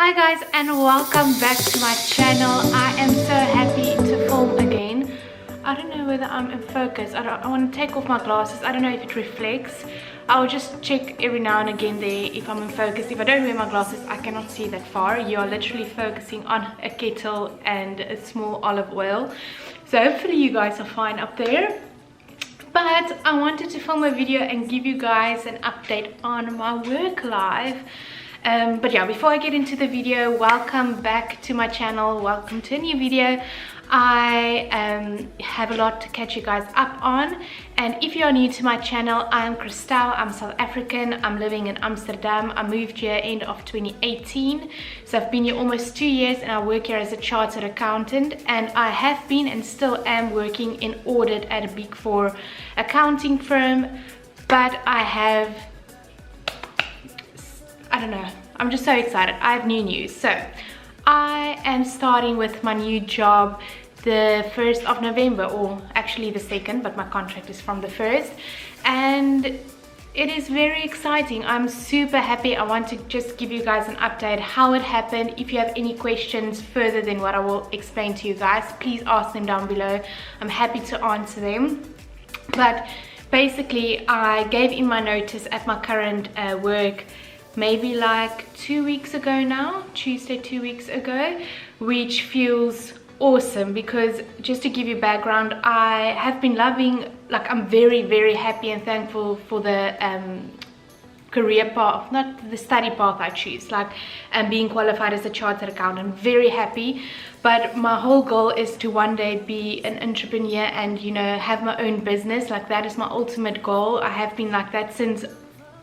Hi guys, and welcome back to my channel. I am so happy to film again. I don't know whether I'm in focus. I want to take off my glasses. I don't know if it reflects. I'll just check every now and again there if I'm in focus. If I don't wear my glasses, I cannot see that far. You are literally focusing on a kettle and a small olive oil. So hopefully you guys are fine up there. But I wanted to film a video and give you guys an update on my work life. But yeah, before I get into the video, welcome back to my channel. Welcome to a new video. I have a lot to catch you guys up on, and if you are new to my channel, I am Christina. I'm South African. I'm living in Amsterdam. I moved here end of 2018, so I've been here almost 2 years, and I work here as a chartered accountant, and I have been and still am working in audit at a Big 4 accounting firm. But I don't know, I'm just so excited. I have new news. So I am starting with my new job the 1st of November, or actually the 2nd, but my contract is from the 1st, and it is very exciting. I'm super happy. I want to just give you guys an update how it happened. If you have any questions further than what I will explain to you guys, please ask them down below. I'm happy to answer them. But basically, I gave in my notice at my current work maybe like 2 weeks ago now, Tuesday 2 weeks ago, which feels awesome because, just to give you background, I have been loving, like, I'm very happy and thankful for the career path, not the study path I choose, like being qualified as a chartered accountant. I'm very happy, but my whole goal is to one day be an entrepreneur and, you know, have my own business. Like, that is my ultimate goal. I have been like that since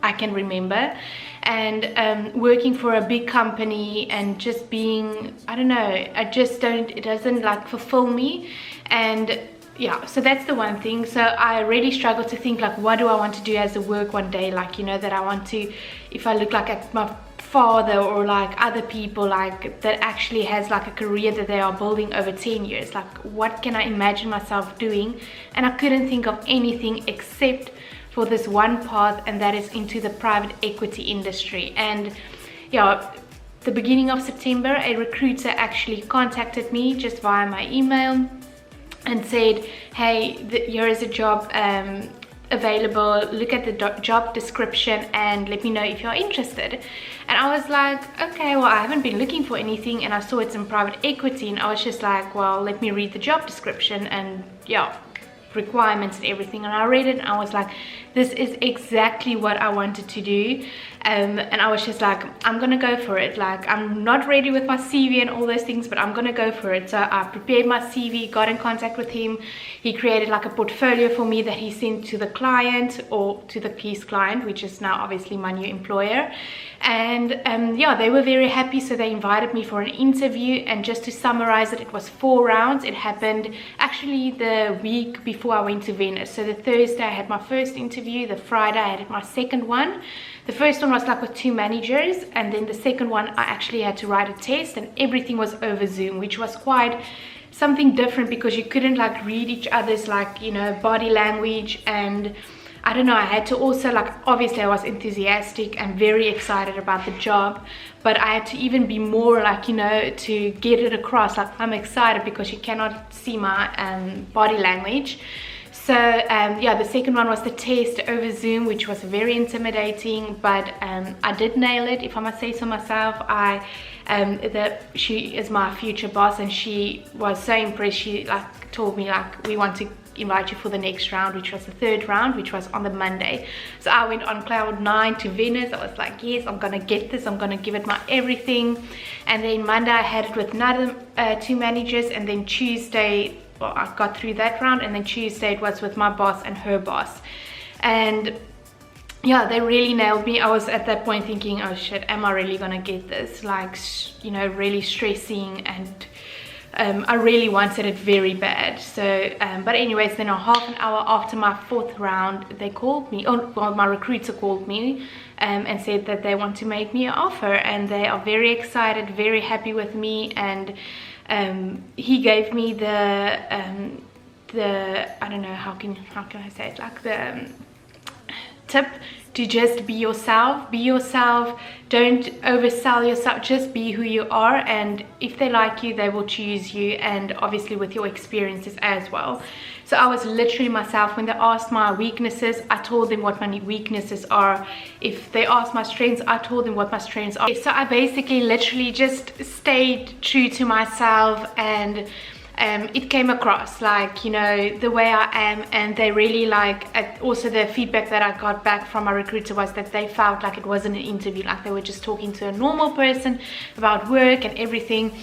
I can remember, and working for a big company and just being, I don't know, it doesn't like fulfill me. And yeah, so that's the one thing. So I really struggle to think, like, what do I want to do as a work one day, like, you know, that I want to, if I look like at my father or like other people like that actually has like a career that they are building over 10 years, like, what can I imagine myself doing? And I couldn't think of anything except for this one path, and that is into the private equity industry. And yeah, the beginning of September, a recruiter actually contacted me just via my email and said, hey, here is a job available, look at the job description and let me know if you're interested. And I was like, okay, well, I haven't been looking for anything, and I saw it's in private equity, and I was just like, well, let me read the job description and yeah, requirements and everything. And I read it and I was like, this is exactly what I wanted to do. And I was just like, I'm gonna go for it. Like, I'm not ready with my CV and all those things, but I'm gonna go for it. So I prepared my CV, got in contact with him. He created like a portfolio for me that he sent to the client, or to his client, which is now obviously my new employer. And yeah, they were very happy, so they invited me for an interview. And just to summarize it, it was 4 rounds. It happened actually the week before I went to Venice. So the Thursday I had my first interview, the Friday I had my second one. The first one was like with 2 managers, and then the second one I actually had to write a test, and everything was over Zoom, which was quite something different because you couldn't like read each other's, like, you know, body language. And I don't know, I had to also, like, obviously I was enthusiastic and very excited about the job, but I had to even be more, like, you know, to get it across, like, I'm excited, because you cannot see my body language. So yeah, the second one was the test over Zoom, which was very intimidating, but I did nail it, if I must say so myself. She is my future boss, and she was so impressed. She like told me, like, we want to invite you for the next round, which was the 3rd round, which was on the Monday. So I went on cloud 9 to Venice. I was like, yes, I'm gonna get this, I'm gonna give it my everything. And then Monday I had it with another 2 managers, and then Tuesday, well, I got through that round, and then Tuesday it was with my boss and her boss. And yeah, they really nailed me. I was at that point thinking, oh shit, am I really gonna get this? Like, you know, really stressing, and I really wanted it very bad. So but anyways, then a half an hour after my 4th round, they called me, oh well, my recruiter called me and said that they want to make me an offer, and they are very excited, very happy with me. And he gave me the I don't know, how can I say it, like tip to just be yourself. Be yourself, don't oversell yourself, just be who you are, and if they like you, they will choose you, and obviously with your experiences as well. So I was literally myself. When they asked my weaknesses, I told them what my weaknesses are. If they asked my strengths, I told them what my strengths are. So I basically literally just stayed true to myself, and it came across like, you know, the way I am. And they really like, also the feedback that I got back from my recruiter was that they felt like it wasn't an interview, like they were just talking to a normal person about work and everything.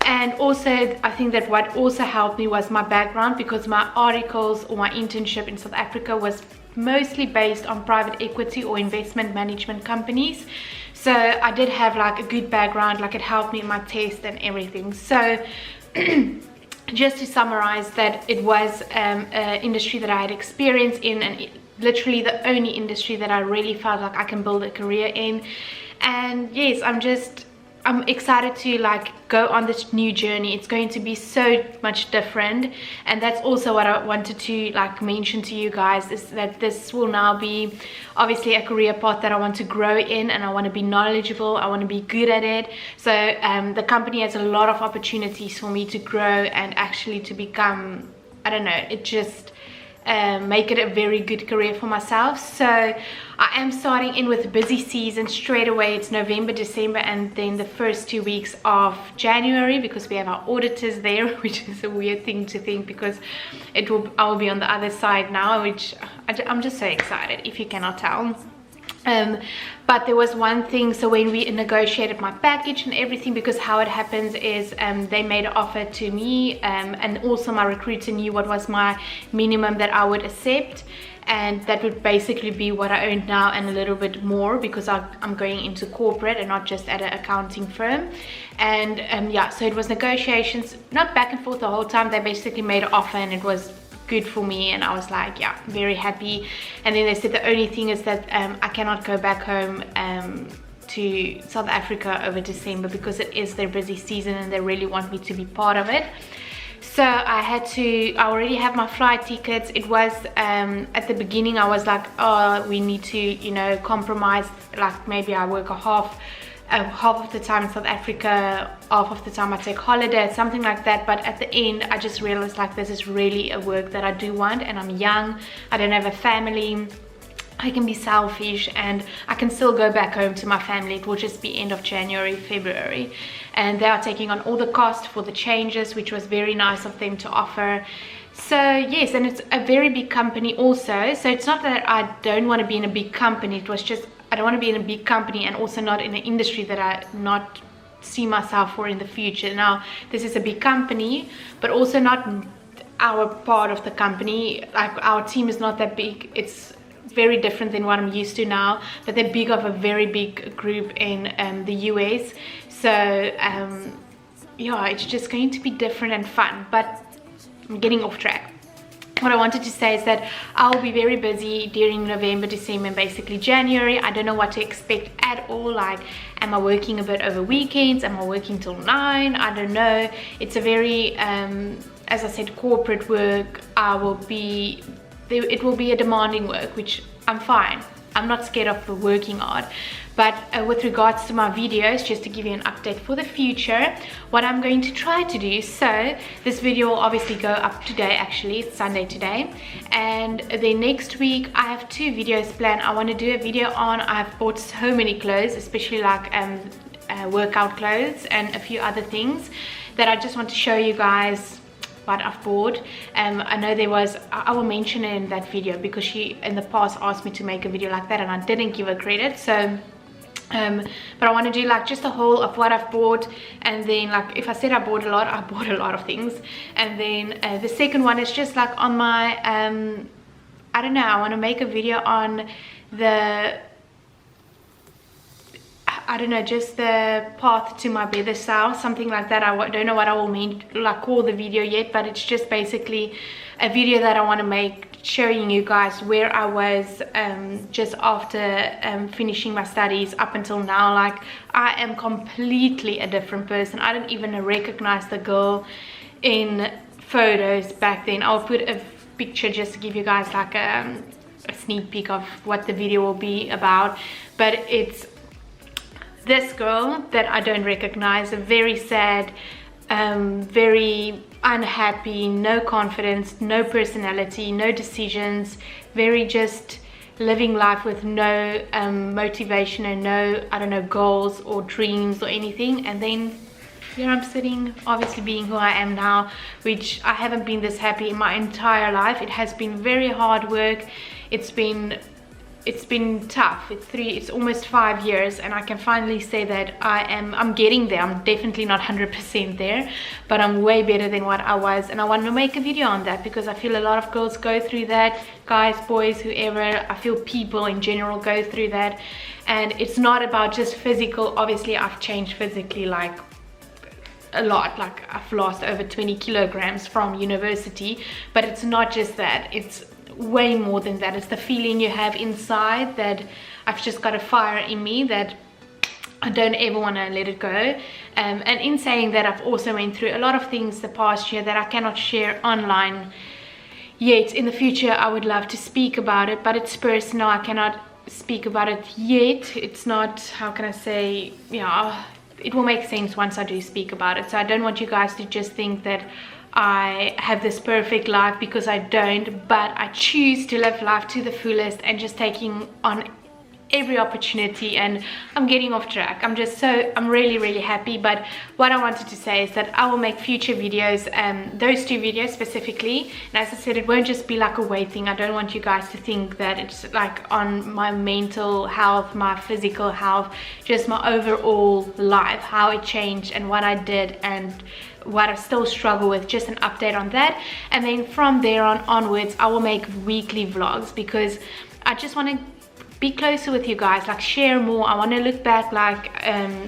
And also I think that what also helped me was my background, because my articles or my internship in South Africa was mostly based on private equity or investment management companies. So I did have like a good background, like it helped me in my test and everything. So just to summarize, that it was an industry that I had experience in, and literally the only industry that I really felt like I can build a career in. And yes, I'm excited to like go on this new journey. It's going to be so much different, and that's also what I wanted to like mention to you guys, is that this will now be obviously a career path that I want to grow in, and I want to be knowledgeable, I want to be good at it. So the company has a lot of opportunities for me to grow and actually to become, I don't know, it just make it a very good career for myself. So I am starting in with busy season straight away. It's November, December, and then the first 2 weeks of January, because we have our auditors there, which is a weird thing to think, because I will be on the other side now, which I'm just so excited, if you cannot tell. But there was one thing, so when we negotiated my package and everything, because how it happens is they made an offer to me, and also my recruiter knew what was my minimum that I would accept, and that would basically be what I earn now and a little bit more, because I'm going into corporate and not just at an accounting firm. And yeah, so it was negotiations, not back and forth the whole time. They basically made an offer, and it was good for me, and I was like, yeah, very happy. And then they said the only thing is that I cannot go back home to South Africa over December, because it is their busy season and they really want me to be part of it. So I already have my flight tickets. It was at the beginning I was like, oh, we need to, you know, compromise, like maybe I work half of the time in South Africa, half of the time I take holiday, something like that. But at the end I just realized like this is really a work that I do want, and I'm young, I don't have a family, I can be selfish, and I can still go back home to my family. It will just be end of January, February, and they are taking on all the cost for the changes, which was very nice of them to offer. So yes, and it's a very big company also, so it's not that I don't want to be in a big company, it was just I don't want to be in a big company and also not in an industry that I not see myself for in the future. Now this is a big company, but also not our part of the company, like our team is not that big. It's very different than what I'm used to now, but they're big of a very big group in the US. So yeah, it's just going to be different and fun, but I'm getting off track. What I wanted to say is that I'll be very busy during November, December, and basically January. I don't know what to expect at all. Like, am I working a bit over weekends? Am I working till 9? I don't know. It's a very, as I said, corporate work. It will be a demanding work, which I'm fine. I'm not scared of working hard. But with regards to my videos, just to give you an update for the future, what I'm going to try to do, so this video will obviously go up today, actually, it's Sunday today, and then next week I have 2 videos planned. I want to do a video on, I've bought so many clothes, especially like workout clothes and a few other things that I just want to show you guys what I've bought. I know I will mention it in that video, because she in the past asked me to make a video like that and I didn't give her credit. So but I want to do like just a haul of what I've bought, and then like if I said I bought a lot, I bought a lot of things. And then the second one is just like on my I don't know, I want to make a video on the, I don't know, just the path to my better self, something like that. I don't know what I will call the video yet, but it's just basically a video that I want to make showing you guys where I was just after finishing my studies up until now. Like, I am completely a different person. I don't even recognize the girl in photos back then. I'll put a picture just to give you guys like a sneak peek of what the video will be about, but it's this girl that I don't recognize, a very sad, very unhappy, no confidence, no personality, no decisions, very just living life with no motivation and no, I don't know, goals or dreams or anything. And then here I'm sitting, obviously being who I am now, which I haven't been this happy in my entire life. It has been very hard work. It's been tough. It's almost 5 years, and I can finally say that I'm getting there. I'm definitely not 100% there, but I'm way better than what I was, and I want to make a video on that because I feel a lot of girls go through that, guys, boys, whoever. I feel people in general go through that, and it's not about just physical. Obviously I've changed physically like a lot, like I've lost over 20 kilograms from university, but it's not just that. It's way more than that. It's the feeling you have inside that I've just got a fire in me that I don't ever want to let it go. And in saying that, I've also went through a lot of things the past year that I cannot share online yet. In the future I would love to speak about it, but it's personal. I cannot speak about it yet. It's not, how can I say, yeah, it will make sense once I do speak about it. So I don't want you guys to just think that I have this perfect life, because I don't, but I choose to live life to the fullest and just taking on every opportunity. And I'm getting off track. I'm really happy. But what I wanted to say is that I will make future videos, those 2 videos specifically, and as I said, it won't just be like a weight thing. I don't want you guys to think that it's like on my mental health, my physical health, just my overall life, how it changed and what I did and what I still struggle with, just an update on that. And then from there onwards I will make weekly vlogs, because I just want to be closer with you guys, like share more. I want to look back like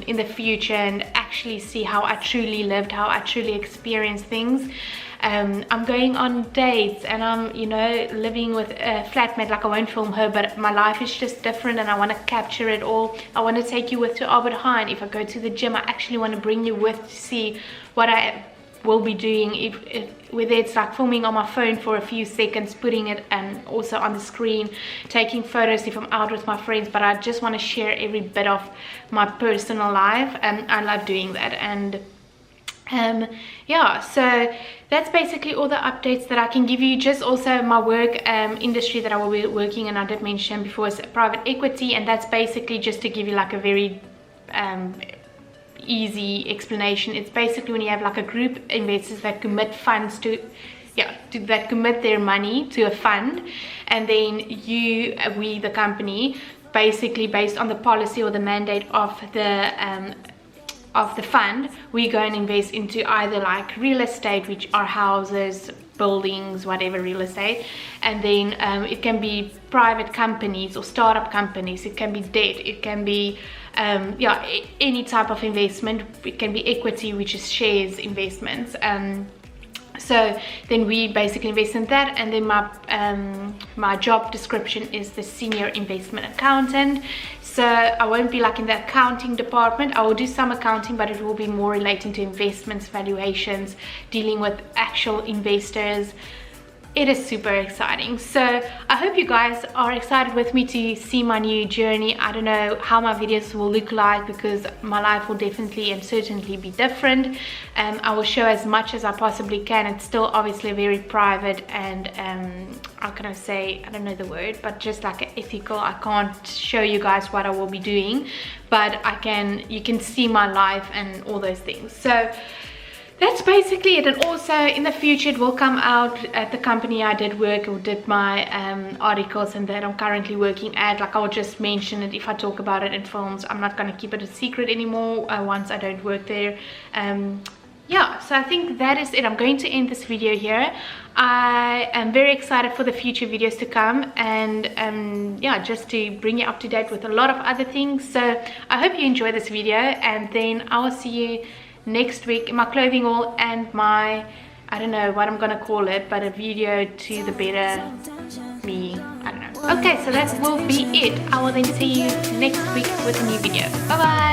in the future and actually see how I truly lived, how I truly experienced things. I'm going on dates, and I'm, you know, living with a flatmate. Like, I won't film her, but my life is just different and I want to capture it all. I want to take you with to Albert Heijn. If I go to the gym, I actually want to bring you with to see what I will be doing, whether it's like filming on my phone for a few seconds, putting it also on the screen, taking photos if I'm out with my friends. But I just want to share every bit of my personal life, and I love doing that. And yeah, so that's basically all the updates that I can give you. Just also my work industry that I will be working in, I did mention before, is private equity, and that's basically just to give you like a very easy explanation. It's basically when you have like a group investors that commit funds that commit their money to a fund, and then we the company, basically based on the policy or the mandate of the fund, we go and invest into either like real estate, which are houses, buildings, whatever real estate, and then it can be private companies or startup companies, it can be debt, it can be yeah, any type of investment. It can be equity, which is shares investments. So then we basically invest in that, and then my job description is the senior investment accountant. So I won't be like in the accounting department. I will do some accounting, but it will be more relating to investments, valuations, dealing with actual investors. It is super exciting. So I hope you guys are excited with me to see my new journey. I don't know how my videos will look like, because my life will definitely and certainly be different. I will show as much as I possibly can. It's still obviously very private and how can I say, I don't know the word, but just like ethical. I can't show you guys what I will be doing, but you can see my life and all those things. So that's basically it. And also in the future it will come out at the company I did work or did my articles and that I'm currently working at. Like, I'll just mention it if I talk about it in films. I'm not going to keep it a secret anymore once I don't work there. Yeah, so I think that is it. I'm going to end this video here. I am very excited for the future videos to come, and yeah, just to bring you up to date with a lot of other things. So I hope you enjoy this video, and then I will see you next week in my clothing haul and my, I don't know what I'm gonna call it, but a video to the better me. I don't know. Okay, so that will be it. I will then see you next week with a new video. Bye bye.